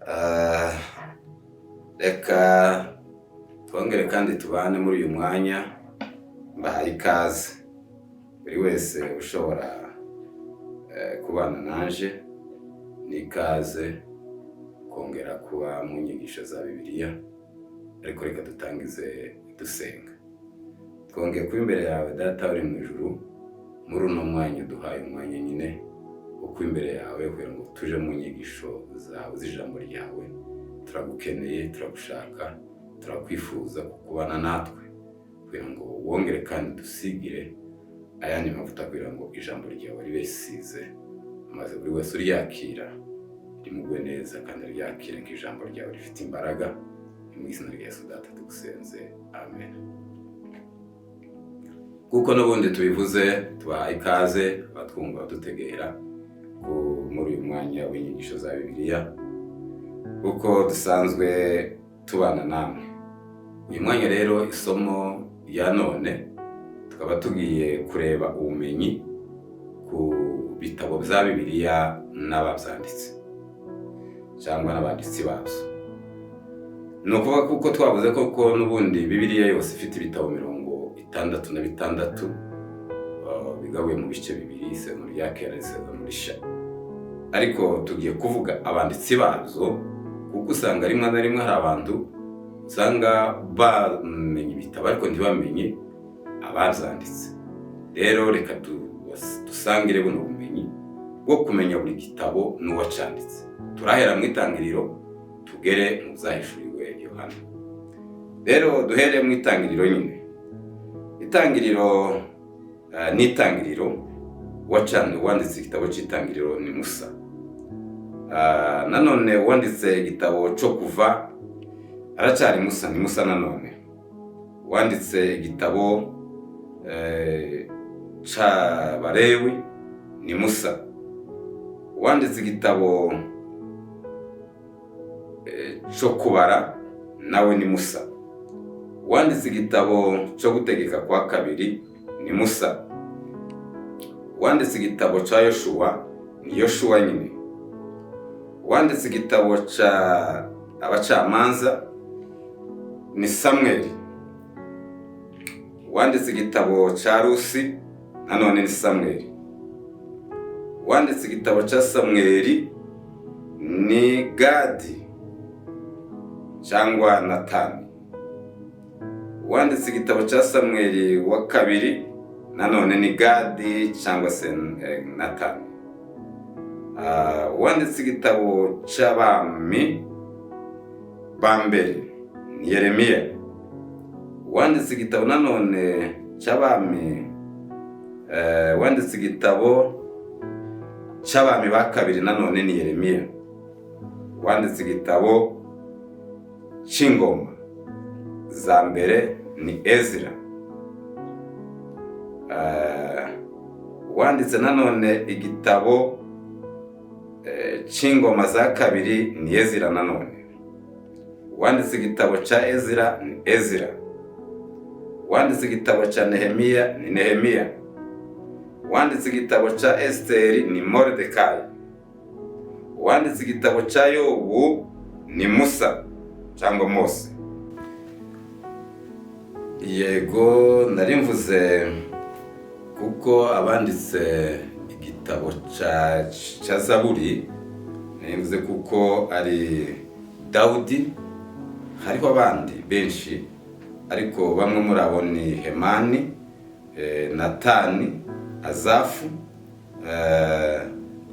Ah, Reka twongere kandi tubane muri uyu mwanya, mbahaye ikaze buri wese ushobora kubana nanje, ni ikaze kongera kuba mu nyigisho za Bibiliya. Ariko reka dutangize dusenga. Twongeye kuba imbere yawe Data uri mu ijuru, muri uno mwanya duhaye umwanya nyine uko imbere yawe kugira ngo tuje mu nyigisho zawe z'ijambo ryawe. Turagukeneye, turagushaka, turakwifuza kubana natwe kugira ngo wongere kandi dusigire ayandi mavuta kugira ngo ijambo ryawe ribe risize, maze buri wese uryakira rimugwe neza kandi ryakire nk'ijambo ryawe rifite imbaraga. Mu izina rya Yesu Data tugusenze, amen. Kuko n'ubundi tubivuze, tubahaye ikaze abatwumva badutegera muri uyu mwanya w'inyigisho za Bibiliya, kuko dusanzwe tubana namwe. Uyu mwanya rero isomo rya none tukaba tugiye kureba ubumenyi ku bitabo bya Bibiliya n'ababyanditse cyangwa n'abanditsi babyo. Ni ukuvuga kuko twavuze koko n'ubundi Bibiliya yose ifite ibitabo 66 bigabuye mu bice bibiri, isezerano rya kera n'isezerano rishya. Ariko tugiye kuvuga abanditsi babyo, kuko usanga rimwe na rimwe hari abantu usanga bamenye ibitabo ariko ntibamenye ababyanditse. Rero reka dusangire buno bumenyi bwo kumenya buri gitabo n'uwacanditse. Turahera mu itangiriro tugere mu byahishuriwe Yohana. Rero duhere mu itangiriro nyine. Itangiriro n'itangiriro wanditse igitabo cy'itangiriro ni Musa. Nanone wanditse igitabo cyo kuva aracyari Musa, ni Musa nanone. Wanditse igitabo cy'Abalewi ni Musa. Wanditse igitabo cyo kubara nawe ni Musa. Wanditse igitabo cyo gutegeka kwa kabiri ni Musa. Wanditse igitabo cya Yoshua ni Yoshua nyine. Wanditse igitabo cya abacamanza ni Samweli. Wanditse igitabo cya Rusi nanone ni Samweli. Wanditse igitabo cya Samweli ni Gadi cyangwa Natani. Wanditse igitabo cya Samweli wa kabiri nanone ni Gadi cyangwa se Natani. Wanditse igitabo cy'abami ba mbere ni Yeremiya. Wanditse igitabo nanone cy'abami wanditse igitabo cy'abami ba kabiri nanone ni Yeremiya. Wanditse igitabo cy'ingoma za mbere ni Ezra. Wanditse nanone igitabo cy'ingoma za kabiri ni Ezra nanone. Wanditse igitabo cya Ezra ni Ezra. Wanditse igitabo cya Nehemiya ni Nehemiya. Wanditse igitabo cya Esteri ni Mordekai. Wanditse igitabo cya Yobu ni Musa cyangwa Mose. Yego, nari mvuze kuko abanditse igitabo cya Zaburi, nari mvuze kuko ari Dawudi. Hariho abandi benshi ariko bamwe muri abo ni Hemani, Natani, Azafu,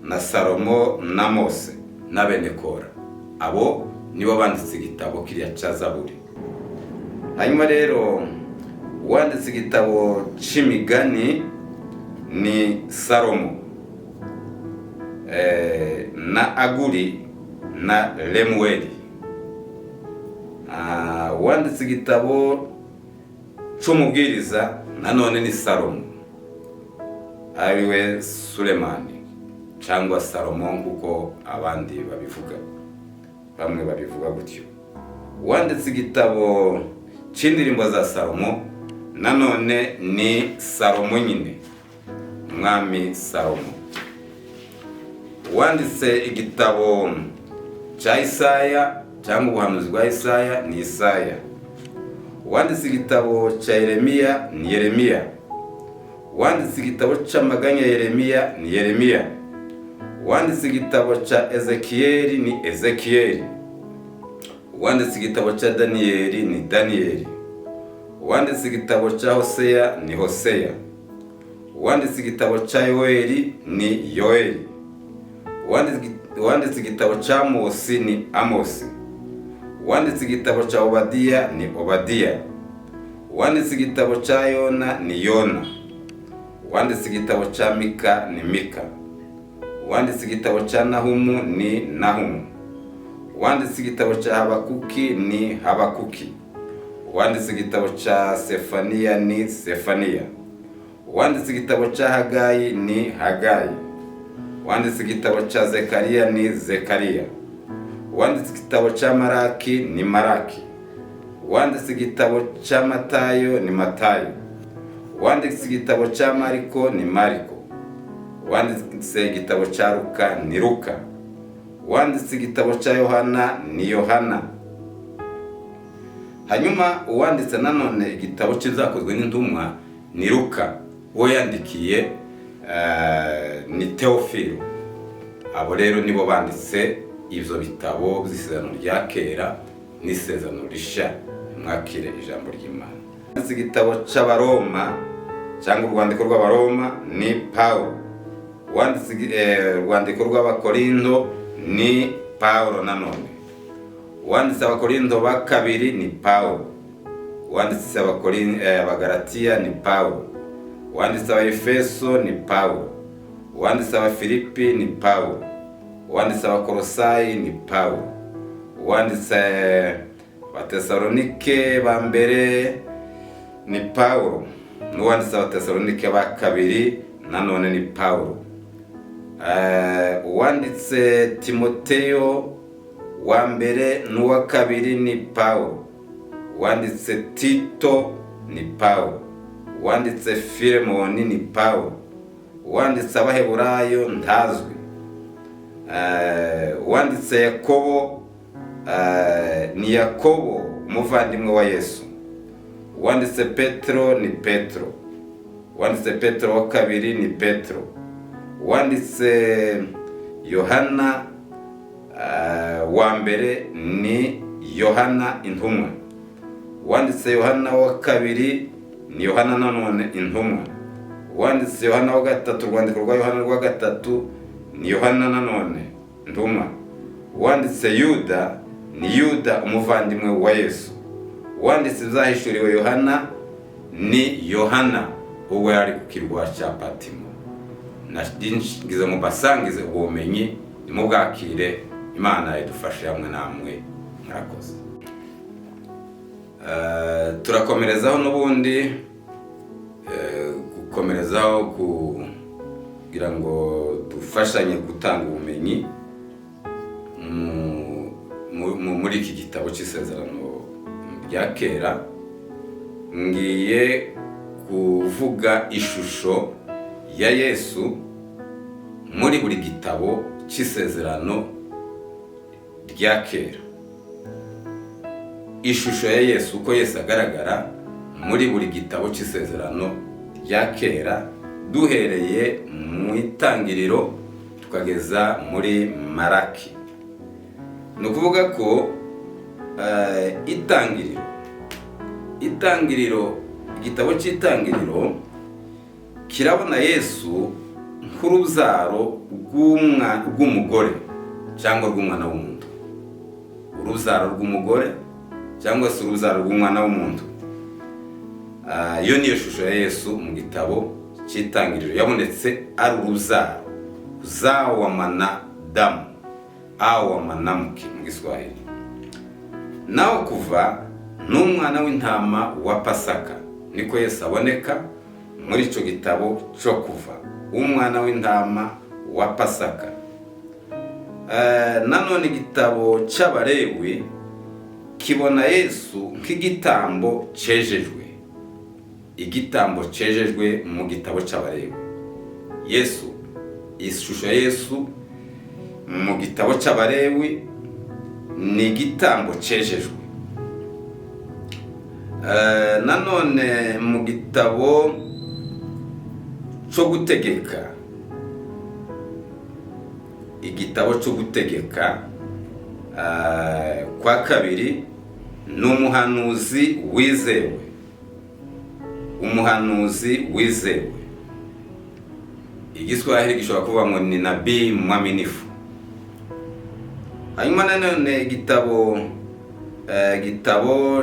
na Salomo na Mose na bene Kora. Abo nibo banditse igitabo kiriya cya Zaburi. Hanyuma rero wanditse igitabo cy'imigani ni Salomo, na Aguri na Lemueli. Wanditse igitabo cy'umubwiriza nanone ni Salomo, ariwe Sulemani cyangwa Salomo kuko abandi babivuga, bamwe babivuga gutyo. Wanditse igitabo cy'indirimbo za Salomo nanone ni Salomo nyine, umwami Salomo. Wanditse igitabo cya Isaya cyangwa ubuhanuzi bwa Isaya ni Isaya. Uwanditse igitabo cya Yeremiya ni Yeremiya. Uwanditse igitabo cy'amaganya ya Yeremiya ni Yeremiya. Uwanditse igitabo cya Ezekiyeli ni Ezekiyeli. Uwanditse igitabo cya Daniyeli ni Daniyeli. Uwanditse igitabo cya Hoseya ni Hoseya. Uwanditse igitabo cya Yoeli ni Yoeli. Uwanditse igitabo cya Amosi ni Amosi. Uwanditse igitabo cya Obadiya ni Obadiya. Uwanditse igitabo cya Yona ni Yona. Uwanditse igitabo cya Mika ni Mika. Uwanditse igitabo cya Nahumu ni Nahumu. Uwanditse igitabo cya Habakuki ni Habakuki. Uwanditse igitabo cya Sefaniya ni Sefaniya. Uwanditse igitabo cya Hagayi ni Hagayi. Uwanditse igitabo cya Zekariya ni Zekariya. Uwanditse igitabo cya Maraki ni Maraki. Uwanditse igitabo cya Matayo ni Matayo. Uwanditse igitabo cya Mariko ni Mariko. Uwanditse igitabo cya Luka ni Luka. Uwanditse igitabo cya Yohana ni Yohana. Hanyuma uwanditse nanone igitabo cy'ibyakozwe n'intumwa ni Luka. Uwo yandikiye ni Teofilo. Abo rero nibo banditse ivyo bitabo by'isezerano rya kera n'isezerano rishya. Mwakire ijambo ry'Imana. Uwanditse igitabo cy'Abaroma cyangwa urwandiko rw'Abaroma ni Paulo. Uwanditse urwandiko rw'Abakorinto ni Paulo nanone. Uwanditse Abakorinto ba kabiri ni Paulo. Uwanditse Abagalatiya ni Paulo. Uwanditse Abaefeso ni Paulo. Uwanditse Abafilipi ni Paulo. Uwanditse Abakolosayi ni Paulo. Uwanditse Abatesalonike ba mbere ni Paulo. N'uwanditse Abatesalonike ba kabiri nanone ni Paulo. Uwanditse Timoteyo wa mbere n'uwa kabiri ni Paulo. Uwanditse Tito ni Paulo. Uwanditse Filemoni ni Paulo. Uwanditse Abaheburayo ntazwi. Uwanditse Yakobo ni Yakobo umuvandimwe wa Yesu. Uwanditse Petro ni Petro. Uwanditse Petro wa kabiri ni Petro. Uwanditse Yohana wa mbere ni Yohana intumwa. Uwanditse Yohana wa kabiri ni Yohana nanone intumwa. Uwanditse Yohana wa gatatu, urwandiko rwa Yohana rwa gatatu ni Yohana nanone intumwa. Uwanditse Yuda ni Yuda umuvandimwe wa Yesu. Uwanditse ibyahishuriwe Yohana ni Yohana uwo yari ku kirwa cya Patimo. Nashingize mu basangize ubumenyi nimubwakire. Imana idufashe hamwe namwe. Murakoze. Turakomerezaho n'ubundi gukomerezaho kugira ngo dufashanye gutanga ubumenyi muri iki gitabo cy'isezerano rya kera. Ngiye kuvuga ishusho ya Yesu muri buri gitabo cy'isezerano rya kera. Ishusho ya Yesu, uko Yesu agaragara muri buri gitabo cy'isezerano rya kera, duhereye mu itangiriro tukageza muri Maraki. Ni ukuvuga ko igitabo cy'itangiriro kirabona Yesu nk'urubyaro rw'umugore cyangwa rw'umwana w'umuntu. Urubyaro rw'umugore cyangwa se urubyaro rw'umwana w'umuntu. Iyo niyo shusho ya Yesu mu gitabo cy'itangiriro. Yabonetse ari urubyaro, uzao wa mwanadamu au wa mwanamke mu Kiswahili. Naho kuva n'umwana w'intama wa Pasaka, niko Yesu aboneka muri ico gitabo cyo Kuva, umwana w'intama wa Pasaka. Nanone igitabo cy'Abalewi kibona Yesu nk'igitambo cejejwe. Igitambo cejejwe mu gitabo cy'Abalewi. Yesu, ishusho ya Yesu mu gitabo cy'Abalewi ni igitambo cejejwe. Nanone mu gitabo cyo gutegeka, igitabo cyo gutegeka kwa kabiri, ni umuhanuzi wizewe, umuhanuzi wizewe. Igiswahili gishobora kuvuga ngo ni nabii mwaminifu. Hanyuma nanone igitabo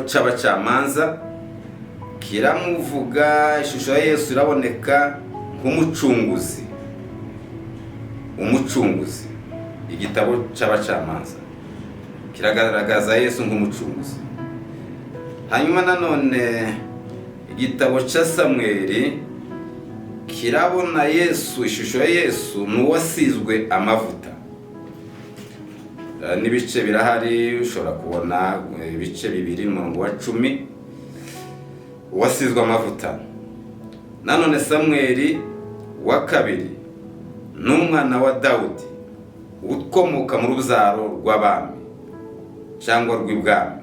c'abacamanza kiramuvuga, ishusho ya Yesu iraboneka nk'umucunguzi, umucunguzi. Igitabo c'abacamanza kiragaragaza Yesu nk'umucunguzi. Hanyuma nanone igitabo ca Samweli kirabona Yesu, ishusho ya Yesu n'uwasizwe amavuta. N'ibice birahari, ushobora kubona ibice 2:10 uwasizwe amavuta. Nanone Samweli wa kabiri n'umwana wa Dawudi ukomoka mu ruzaro rw'abami cyangwa rw'ibwami.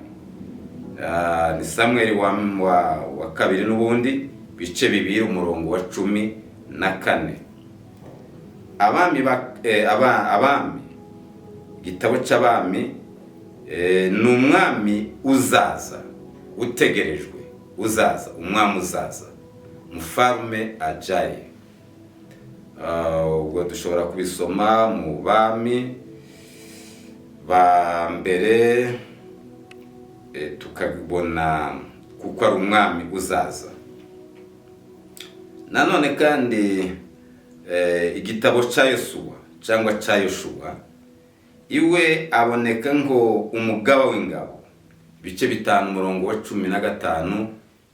Ni Samweli wa kabiri n'ubundi bice 2:14. Abami, igitabo c'abami, ni umwami uzaza, utegerejwe, uzaza, umwami uzaza, Mfalme ajaye. Ubwo dushobora kubisoma mu bami ba mbere, tukabona kuko ari umwami uzaza. Nanone kandi igitabo ca Yosuwa cyangwa ca Yoshua, iwe aboneka ngo umugaba w'ingabo. Bice 5:15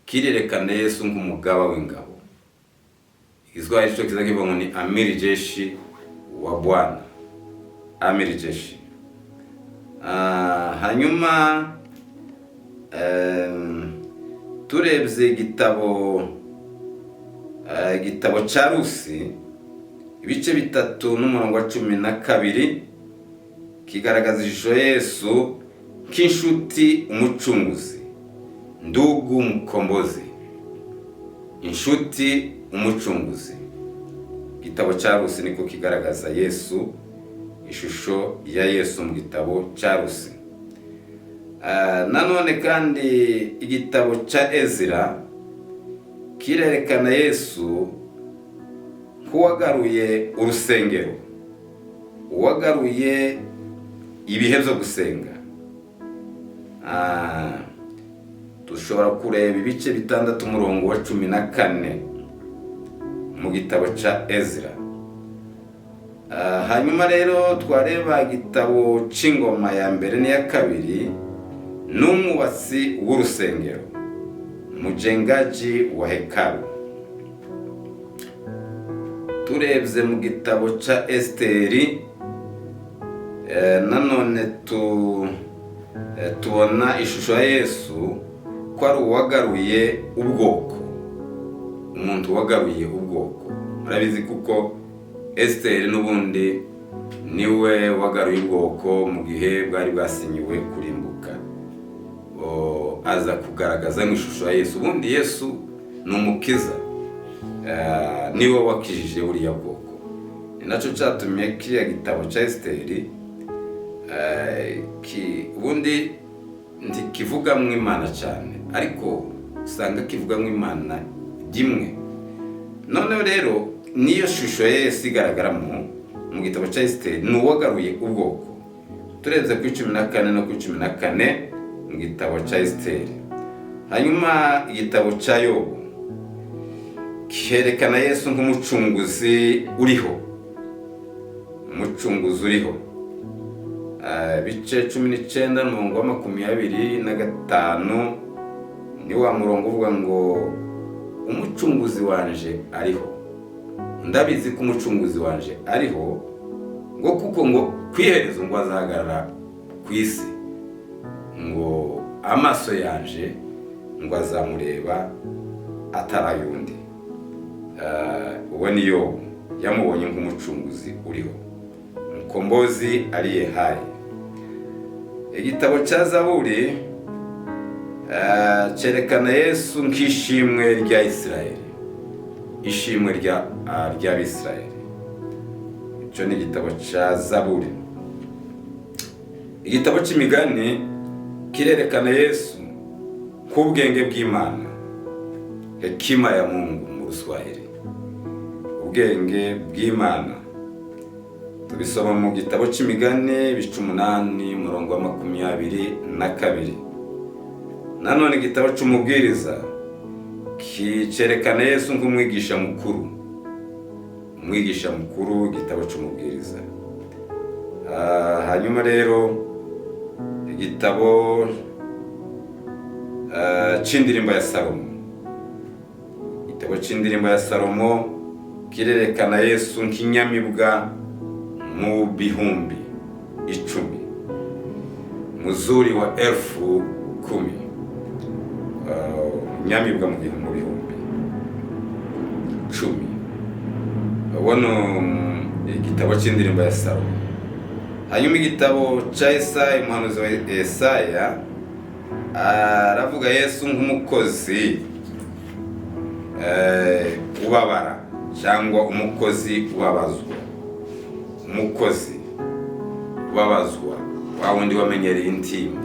kirerekana Yesu nk'umugaba w'ingabo. Igiswahili cyo kiza kivuga ngo ni amiri jeshi wa Bwana, amiri jeshi. Hanyuma turebye igitabo ca Rusi, ibice 3:12 kigaragaza ishusho Yesu nk'inshuti, umucunguzi, ndugu mkombozi, inshuti, umucunguzi. Igitabo ca Rusi niko kigaragaza Yesu, ishusho ya Yesu mu gitabo ca Rusi. Nanone kandi igitabo ca Ezra kirerekana Yesu nk'uwagaruye urusengero, uwagaruye ibihe byo gusenga. Dushobora kureba ibice 6:14 mu gitabo ca Ezra. Hanyuma rero twareba igitabo c'ingoma ya mbere n'iya kabiri, n'umwubatsi w'urusengero, mujengaji wa hekalu. Turebye mu gitabo ca Esteri, nanone tubona ishusho ya Yesu ko ari uwagaruye ubwoko, umuntu wagaruye ubwoko. Murabizi kuko Esteri n'ubundi niwe wagaruye ubwoko mu gihe bwari bwasinyiwe kurimbuka. Aza kugaragaza nk'ishusho ya Yesu. Ubundi Yesu ni umukiza, niwe wakijije buriya bwoko. Ni nacyo cyatumye kiriya gitabo ca Esteri ubundi ntikivuga mu Imana cyane, ariko usanga kivuga mu Imana gimwe. None rero niyo shusho ya Yesu igaragaramo mu gitabo ca Esteri, ni uwagaruye ubwoko. Turebye ku 14 no ku 14 mu gitabo ca Esteri. Hanyuma igitabo ca Yobu kerekana Yesu nk'umucunguzi uriho, umucunguzi uriho. Bice 19:25 ni wa murongo uvuga ngo umucunguzi wanje ariho. Ndabizi ko umucunguzi wanje ariho, ngo kuko ngo kwiherezo ngo azahagarara ku isi, ngo amaso yanje ngo azamureba atarayundi. Uwo ni Yobu, yamubonye nk'umucunguzi uriho, mkombozi aliye hai. igitabo cya Zaburi cyerekana Yesu nk'ishimwe rya Isirayeli, ishimwe ry'Abisirayeli. Icyo ni igitabo cya Zaburi. Igitabo cy'imigani kirerekana Yesu nk'ubwenge bw'Imana, hekima ya Mungu mu Ruswahili, ubwenge bw'Imana. Tubisoma mu gitabo cy'imigani 18:22. Nanone igitabo cy'umubwiriza cyerekana Yesu nk'umwigisha mukuru, umwigisha mukuru, igitabo cy'umubwiriza. Hanyuma rero igitabo cy'indirimbo ya Salomo, igitabo cy'indirimbo ya Salomo kirerekana Yesu nk'inyamibwa mu bihumbi 10, muzuri wa 10,000, nyamibwa mu bihumbi 10. Ubona igitabo cy'indirimbo ya Salomo. Hanyuma igitabo cya Yesaya, umuhanuzi wa Yesaya aravuga Yesu nk'umukozi ubabara cyangwa umukozi ubabazwa, umukozi ubabazwa, wa wundi wamenyereye intimba.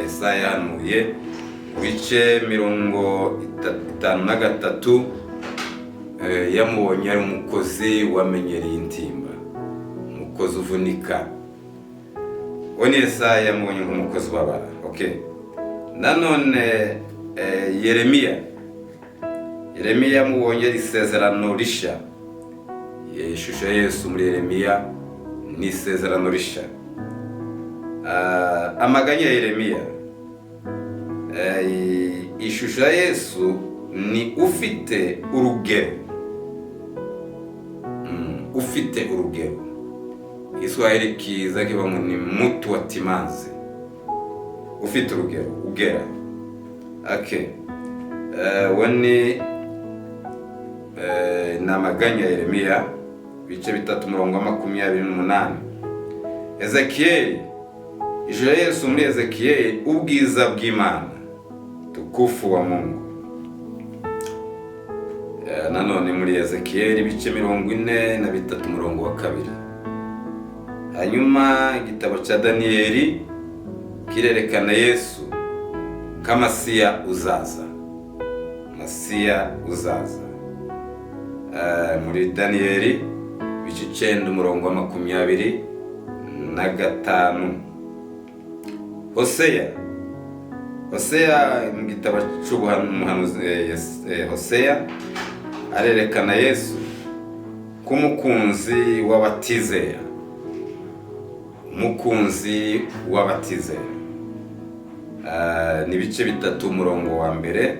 Yesaya yahanuye ibice 53 yamubonye ari umukozi wamenyereye intimba, umukozi uvunika. Oni Yesaya yamubonye nk'umukozi ubabara. Okay. Nanone Yeremiya yamubonye ari isezerano rishya. Ishusho ya Yesu muri Yeremiya ni isezerano rishya. Amaganya ya Yeremiya, ishusho ya Yesu ni ufite urugero, ufite urugero. Iswahili kiza kiva ngo ni mtu wa timazi, ufite urugero, ugera. Okay. Wani namaganya ya Yeremiya bice 3:28. Ezekiel, ishusho ya Yesu muri Ezekiel, ubwiza bw'Imana, tukufu wa Mungu. Nanone muri Ezekiel bice 43:2. Hanyuma igitabo cya Daniyeli kirerekana Yesu k'Amasiya uzaza, Masiya uzaza. Muri Daniyeli bice 9:25. Hoseya mu gitabo cy'umuhanuzi Hoseya arerekana Yesu k'umukunzi w'abatizera, umukunzi w'abatizera. Ni bice 3:1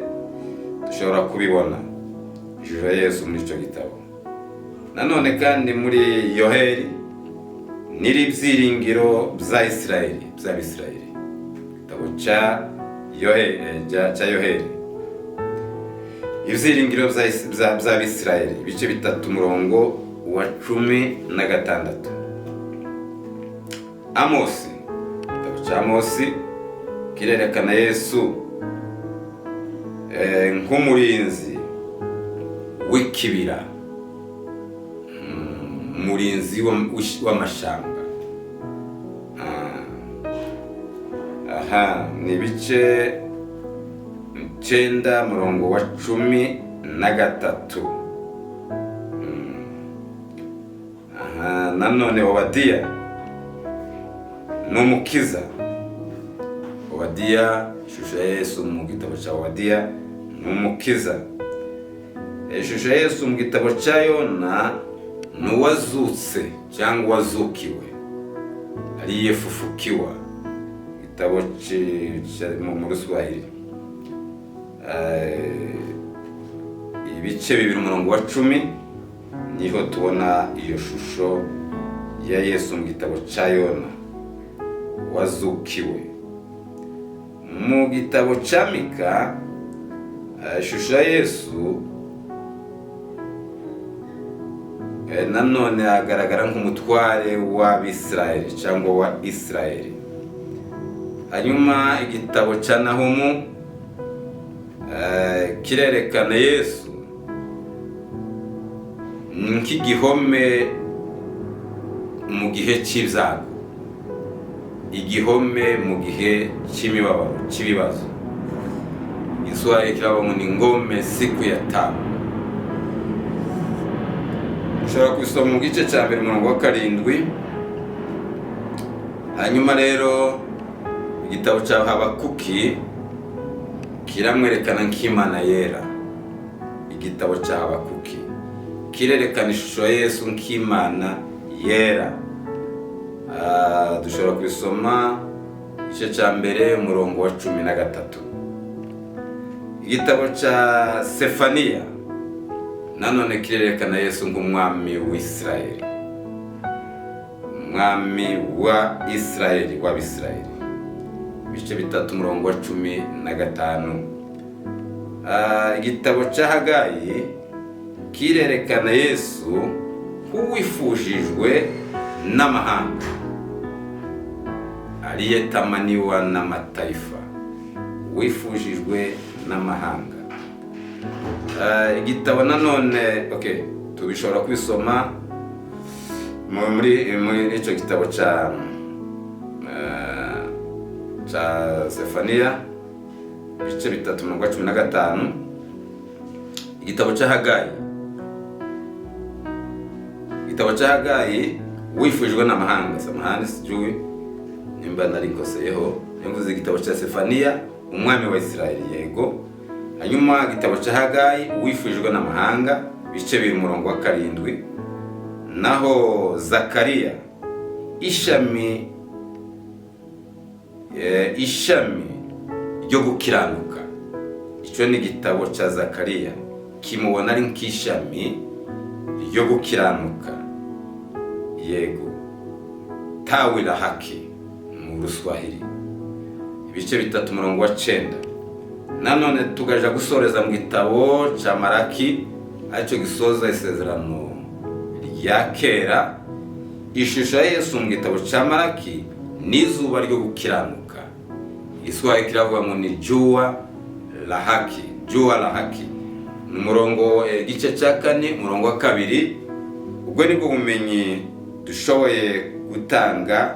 dushobora kubibona ishusho ya Yesu muri icyo gitabo. Nanone kandi muri Yoheli n'ibyiringiro bya Isirayeli, by'Abisirayeli, igitabo cya Yoheli, ibyiringiro by'Abisirayeli, ibice 3:16. Amosi, igitabo cya Amosi kirerekana Yesu nk'umurinzi w'ikibira, umurinzi w'amashamba. Ni bice 9:13. Nanone Obadiya ni umukiza. Obadiya, ishusho ya Yesu mu gitabo cya Obadiya ni umukiza. Ishusho ya Yesu mu gitabo cya Yona ni uwazutse cyangwa wazukiwe, aliyefufukiwa, igitabo mu Ruswahili. Ibice 2:10 niho tubona iyo shusho ya Yesu mu gitabo cya Yona, wazukiwe. Mu gitabo cya Mika ishusho ya Yesu nanone agaragara nk'umutware w'Abisirayeli cyangwa wa Isirayeli. hanyuma igitabo cya Nahumu kirerekana Yesu nk'igihome mu gihe cy'ibyago, igihome mu gihe cy'imibabaro, cy'ibibazo. Igiswahili kiravuga ni ngome siku ya taabu. Ushobora kubisoma mu gice cya mbere umurongo wa 7. Hanyuma rero igitabo cya Habakuki kiramwerekana nk'Imana yera. Igitabo cya Habakuki kirerekana ishusho ya Yesu nk'Imana yera. Dushobora kubisoma igice cya mbere umurongo wa 13. Igitabo cya Sefaniya nanone kirerekana Yesu nk'umwami w'Isirayeli, umwami wa Isirayeli, w'Abisirayeli. Ibice 3 umurongo wa 15. Igitabo cya Hagayi kirerekana Yesu nk'uwifujijwe n'amahanga, aliyetamaniwa n'amataifa, wifujijwe n'amahanga. Igitabo nanone tubishobora kubisoma muri icyo gitabo cya Sefaniya ibice 3 umurongo wa 15. Igitabo cya Hagayi, igitabo cya Hagayi wifujijwe n'amahanga, samahani sijui nimba narikoseyeho, mvuze igitabo cya Sefaniya umwami wa Isirayeli, yego. Hanyuma igitabo cya Hagayi wifujijwe n'amahanga, bice 2 umurongo wa 7. Naho Zakariya ishami ryo gukiranuka, icyo ni igitabo cya Zakariya kimubona ari nk'ishami ryo gukiranuka, yego, tawi la haki mu Ruswahili, ibice 3 umurongo wa 9. Nanone tugaja gusoreza mu gitabo cya Malaki, aricyo gisoza isezerano rya kera. Ishusho ya Yesu mu gitabo cya Malaki n'izuba ryo gukiranuka. Igiswahili kiravuga ngo ni jua la haki, jua la haki. Umurongo igice cya 4 umurongo wa 2. Ubwo nibwo bumenyi dushoboye gutanga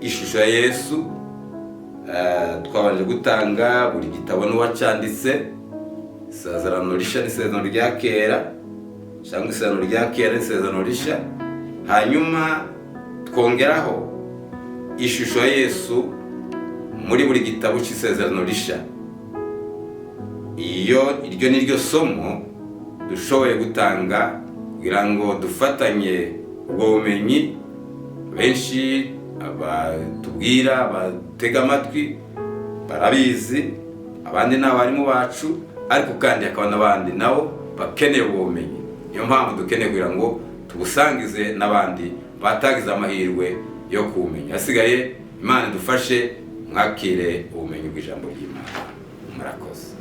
ishusho ya Yesu. Twabanje gutanga buri gitabo n'uwacanditse, isezerano rishya n'isezerano rya kera, cyangwa isezerano rya kera n'isezerano rishya. Hanyuma twongeraho ishusho ya Yesu muri buri gitabo cy'isezerano rishya. Iryo ni ryo somo dushoboye gutanga kugira ngo dufatanye ubwo bumenyi. Benshi abatubwira, abatega amatwi barabizi, abandi ni abarimu bacu, ariko kandi hakaba n'abandi nabo bakeneye ubumenyi. Niyo mpamvu dukeneye kugira ngo tubusangize n'abandi batagize amahirwe yo kumenya. Hasigaye Imana dufashe mwakire ubumenyi bw'ijambo ry'Imana. Murakoze.